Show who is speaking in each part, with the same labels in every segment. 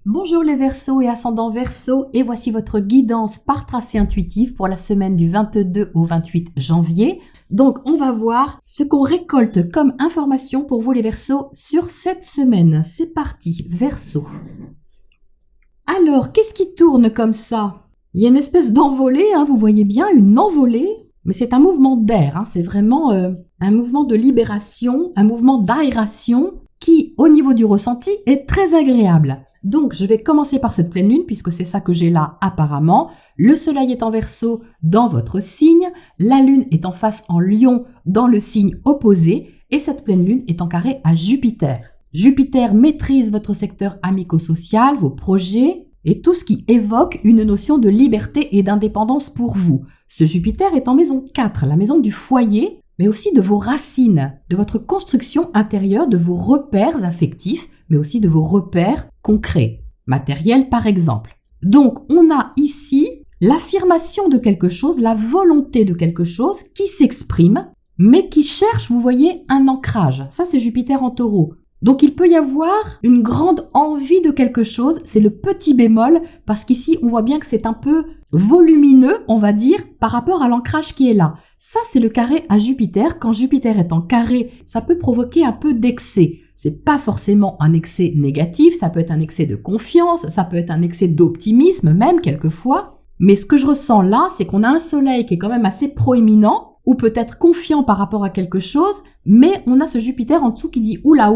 Speaker 1: Bonjour les Verseaux et ascendants Verseaux, et voici votre guidance par tracé intuitif pour la semaine du 22 au 28 janvier. Donc on va voir ce qu'on récolte comme information pour vous les Verseaux sur cette semaine. C'est parti, Verseau. Alors, qu'est-ce qui tourne comme ça? Il y a une espèce d'envolée, vous voyez bien, une envolée, mais c'est un mouvement d'air, c'est vraiment un mouvement de libération, un mouvement d'aération qui, au niveau du ressenti, est très agréable. Donc, je vais commencer par cette pleine lune, puisque c'est ça que j'ai là apparemment. Le soleil est en Verseau dans votre signe, la lune est en face en Lion dans le signe opposé, et cette pleine lune est en carré à Jupiter. Jupiter maîtrise votre secteur amico-social, vos projets, et tout ce qui évoque une notion de liberté et d'indépendance pour vous. Ce Jupiter est en maison 4, la maison du foyer, mais aussi de vos racines, de votre construction intérieure, de vos repères affectifs, mais aussi de vos repères concrets, matériels par exemple. Donc, on a ici l'affirmation de quelque chose, la volonté de quelque chose qui s'exprime, mais qui cherche, vous voyez, un ancrage. Ça, c'est Jupiter en Taureau. Donc, il peut y avoir une grande envie de quelque chose, c'est le petit bémol, parce qu'ici, on voit bien que c'est un peu volumineux, on va dire, par rapport à l'ancrage qui est là. Ça, c'est le carré à Jupiter. Quand Jupiter est en carré, ça peut provoquer un peu d'excès. C'est pas forcément un excès négatif, ça peut être un excès de confiance, ça peut être un excès d'optimisme même quelquefois. Mais ce que je ressens là, c'est qu'on a un soleil qui est quand même assez proéminent, ou peut-être confiant par rapport à quelque chose, mais on a ce Jupiter en dessous qui dit oula,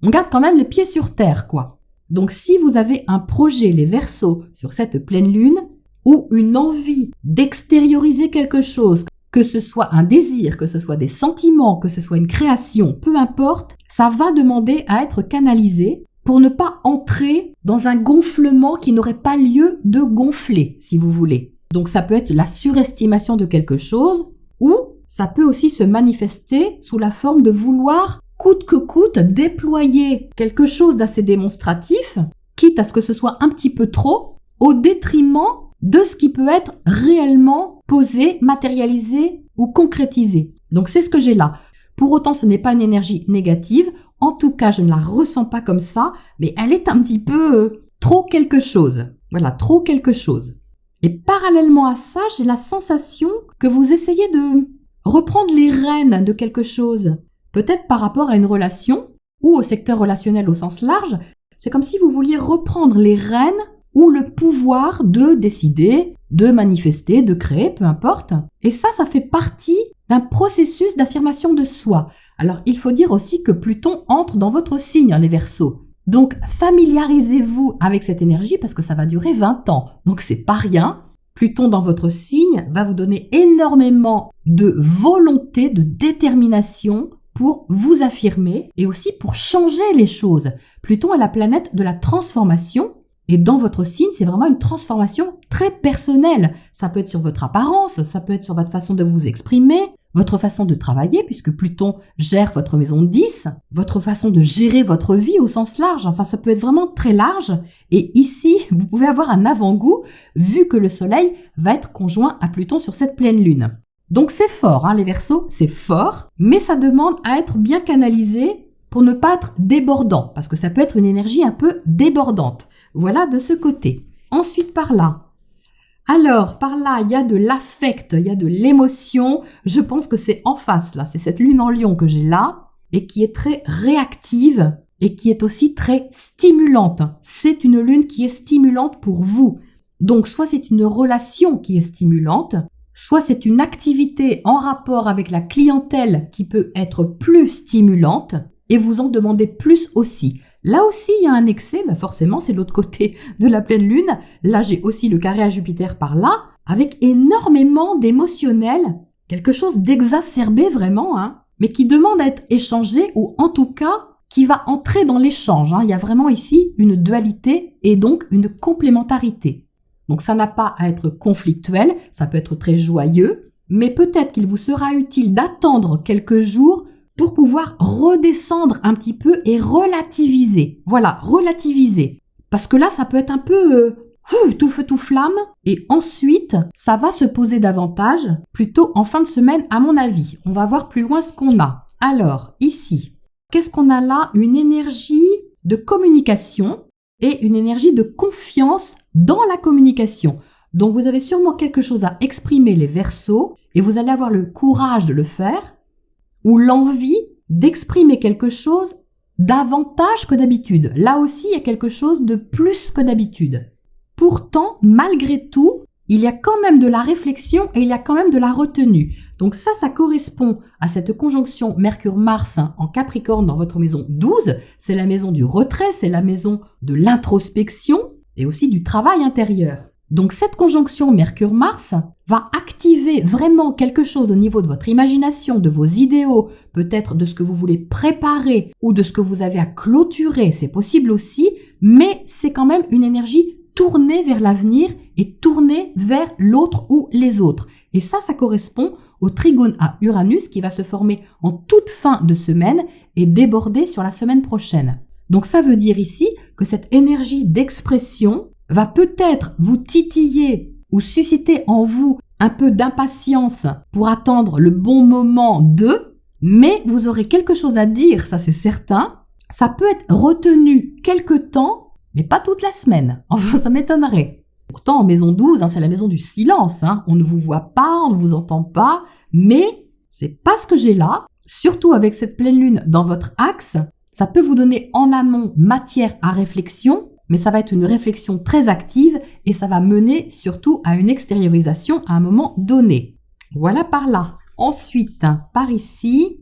Speaker 1: on garde quand même les pieds sur terre, quoi. Donc si vous avez un projet, les Verseaux, sur cette pleine lune, ou une envie d'extérioriser quelque chose, que ce soit un désir, que ce soit des sentiments, que ce soit une création, peu importe, ça va demander à être canalisé pour ne pas entrer dans un gonflement qui n'aurait pas lieu de gonfler, si vous voulez. Donc ça peut être la surestimation de quelque chose, ou ça peut aussi se manifester sous la forme de vouloir, coûte que coûte, déployer quelque chose d'assez démonstratif, quitte à ce que ce soit un petit peu trop, au détriment de ce qui peut être réellement posé, matérialisé ou concrétisé. Donc c'est ce que j'ai là. Pour autant, ce n'est pas une énergie négative. En tout cas, je ne la ressens pas comme ça, mais elle est un petit peu trop quelque chose. Voilà, trop quelque chose. Et parallèlement à ça, j'ai la sensation que vous essayez de reprendre les rênes de quelque chose. Peut-être par rapport à une relation ou au secteur relationnel au sens large. C'est comme si vous vouliez reprendre les rênes ou le pouvoir de décider, de manifester, de créer, peu importe. Et ça fait partie d'un processus d'affirmation de soi. Alors, il faut dire aussi que Pluton entre dans votre signe, les Verseaux. Donc, familiarisez-vous avec cette énergie parce que ça va durer 20 ans. Donc, c'est pas rien. Pluton dans votre signe va vous donner énormément de volonté, de détermination pour vous affirmer et aussi pour changer les choses. Pluton est la planète de la transformation. Et dans votre signe, c'est vraiment une transformation très personnelle. Ça peut être sur votre apparence, ça peut être sur votre façon de vous exprimer, votre façon de travailler, puisque Pluton gère votre maison 10, votre façon de gérer votre vie au sens large. Enfin, ça peut être vraiment très large. Et ici, vous pouvez avoir un avant-goût, vu que le Soleil va être conjoint à Pluton sur cette pleine lune. Donc c'est fort, les Verseaux, c'est fort, mais ça demande à être bien canalisé pour ne pas être débordant, parce que ça peut être une énergie un peu débordante. Voilà de ce côté. Ensuite, par là. Alors, par là, il y a de l'affect, il y a de l'émotion. Je pense que c'est en face, là. C'est cette lune en Lion que j'ai là, et qui est très réactive, et qui est aussi très stimulante. C'est une lune qui est stimulante pour vous. Donc, soit c'est une relation qui est stimulante, soit c'est une activité en rapport avec la clientèle qui peut être plus stimulante, et vous en demandez plus aussi. Là aussi, il y a un excès, forcément, c'est l'autre côté de la pleine lune. Là, j'ai aussi le carré à Jupiter par là, avec énormément d'émotionnel, quelque chose d'exacerbé vraiment, mais qui demande à être échangé, ou en tout cas, qui va entrer dans l'échange. Il y a vraiment ici une dualité et donc une complémentarité. Donc ça n'a pas à être conflictuel, ça peut être très joyeux, mais peut-être qu'il vous sera utile d'attendre quelques jours pour pouvoir redescendre un petit peu et relativiser. Voilà, relativiser. Parce que là, ça peut être un peu tout feu, tout flamme. Et ensuite, ça va se poser davantage, plutôt en fin de semaine, à mon avis. On va voir plus loin ce qu'on a. Alors, ici, qu'est-ce qu'on a là? Une énergie de communication, et une énergie de confiance dans la communication. Donc vous avez sûrement quelque chose à exprimer, les Verseaux, et vous allez avoir le courage de le faire ou l'envie d'exprimer quelque chose davantage que d'habitude. Là aussi, il y a quelque chose de plus que d'habitude. Pourtant, malgré tout, il y a quand même de la réflexion et il y a quand même de la retenue. Donc ça correspond à cette conjonction Mercure-Mars en Capricorne dans votre maison 12. C'est la maison du retrait, c'est la maison de l'introspection et aussi du travail intérieur. Donc cette conjonction Mercure-Mars va activer vraiment quelque chose au niveau de votre imagination, de vos idéaux, peut-être de ce que vous voulez préparer ou de ce que vous avez à clôturer, c'est possible aussi, mais c'est quand même une énergie tournée vers l'avenir et tournée vers l'autre ou les autres. Et ça correspond au trigone à Uranus qui va se former en toute fin de semaine et déborder sur la semaine prochaine. Donc ça veut dire ici que cette énergie d'expression va peut-être vous titiller ou susciter en vous un peu d'impatience pour attendre le bon moment mais vous aurez quelque chose à dire, ça c'est certain. Ça peut être retenu quelque temps, mais pas toute la semaine. Enfin, ça m'étonnerait. Pourtant, en maison 12, c'est la maison du silence. On ne vous voit pas, on ne vous entend pas, mais c'est pas ce que j'ai là. Surtout avec cette pleine lune dans votre axe, ça peut vous donner en amont matière à réflexion, mais ça va être une réflexion très active et ça va mener surtout à une extériorisation à un moment donné. Voilà par là. Ensuite, par ici,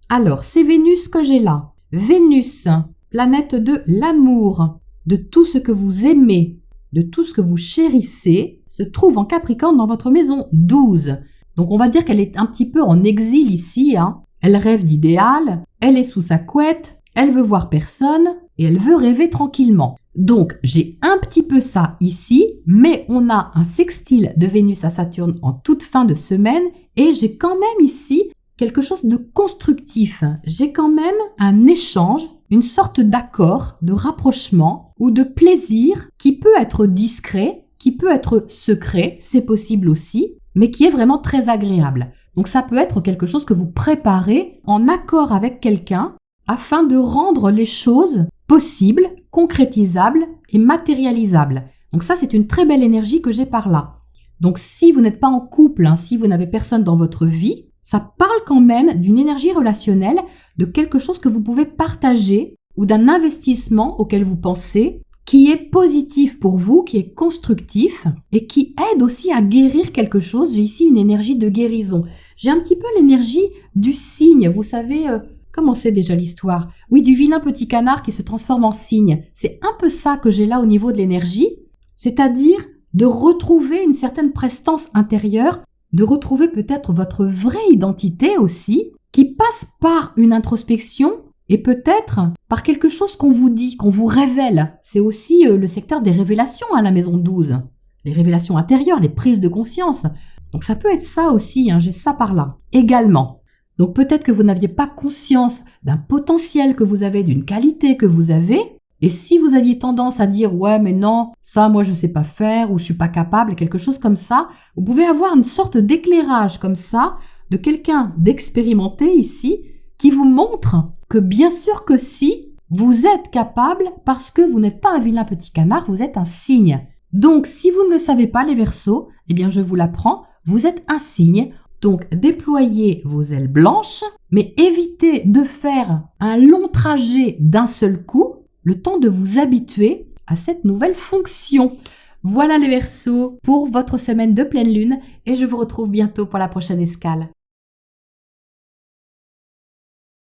Speaker 1: alors c'est Vénus que j'ai là. Vénus, planète de l'amour, de tout ce que vous aimez, de tout ce que vous chérissez, se trouve en Capricorne dans votre maison 12. Donc on va dire qu'elle est un petit peu en exil ici. Elle rêve d'idéal, elle est sous sa couette, elle veut voir personne et elle veut rêver tranquillement. Donc j'ai un petit peu ça ici, mais on a un sextile de Vénus à Saturne en toute fin de semaine et j'ai quand même ici quelque chose de constructif. J'ai quand même un échange, une sorte d'accord, de rapprochement ou de plaisir qui peut être discret, qui peut être secret, c'est possible aussi, mais qui est vraiment très agréable. Donc ça peut être quelque chose que vous préparez en accord avec quelqu'un afin de rendre les choses possibles, concrétisables et matérialisables. Donc ça, c'est une très belle énergie que j'ai par là. Donc si vous n'êtes pas en couple, si vous n'avez personne dans votre vie, ça parle quand même d'une énergie relationnelle, de quelque chose que vous pouvez partager ou d'un investissement auquel vous pensez, qui est positif pour vous, qui est constructif et qui aide aussi à guérir quelque chose. J'ai ici une énergie de guérison. J'ai un petit peu l'énergie du cygne, vous savez... Comment c'est déjà l'histoire? Oui, du vilain petit canard qui se transforme en cygne. C'est un peu ça que j'ai là au niveau de l'énergie, c'est-à-dire de retrouver une certaine prestance intérieure, de retrouver peut-être votre vraie identité aussi, qui passe par une introspection et peut-être par quelque chose qu'on vous dit, qu'on vous révèle. C'est aussi le secteur des révélations à la maison 12. Les révélations intérieures, les prises de conscience. Donc ça peut être ça aussi, j'ai ça par là. Également. Donc peut-être que vous n'aviez pas conscience d'un potentiel que vous avez, d'une qualité que vous avez. Et si vous aviez tendance à dire « ouais mais non, ça moi je sais pas faire » ou « je suis pas capable », quelque chose comme ça, vous pouvez avoir une sorte d'éclairage comme ça de quelqu'un d'expérimenté ici qui vous montre que bien sûr que si, vous êtes capable parce que vous n'êtes pas un vilain petit canard, vous êtes un cygne. Donc si vous ne le savez pas les Verseaux, eh bien je vous l'apprends, vous êtes un cygne. Donc, déployez vos ailes blanches, mais évitez de faire un long trajet d'un seul coup, le temps de vous habituer à cette nouvelle fonction. Voilà les Verseaux pour votre semaine de pleine lune et je vous retrouve bientôt pour la prochaine escale.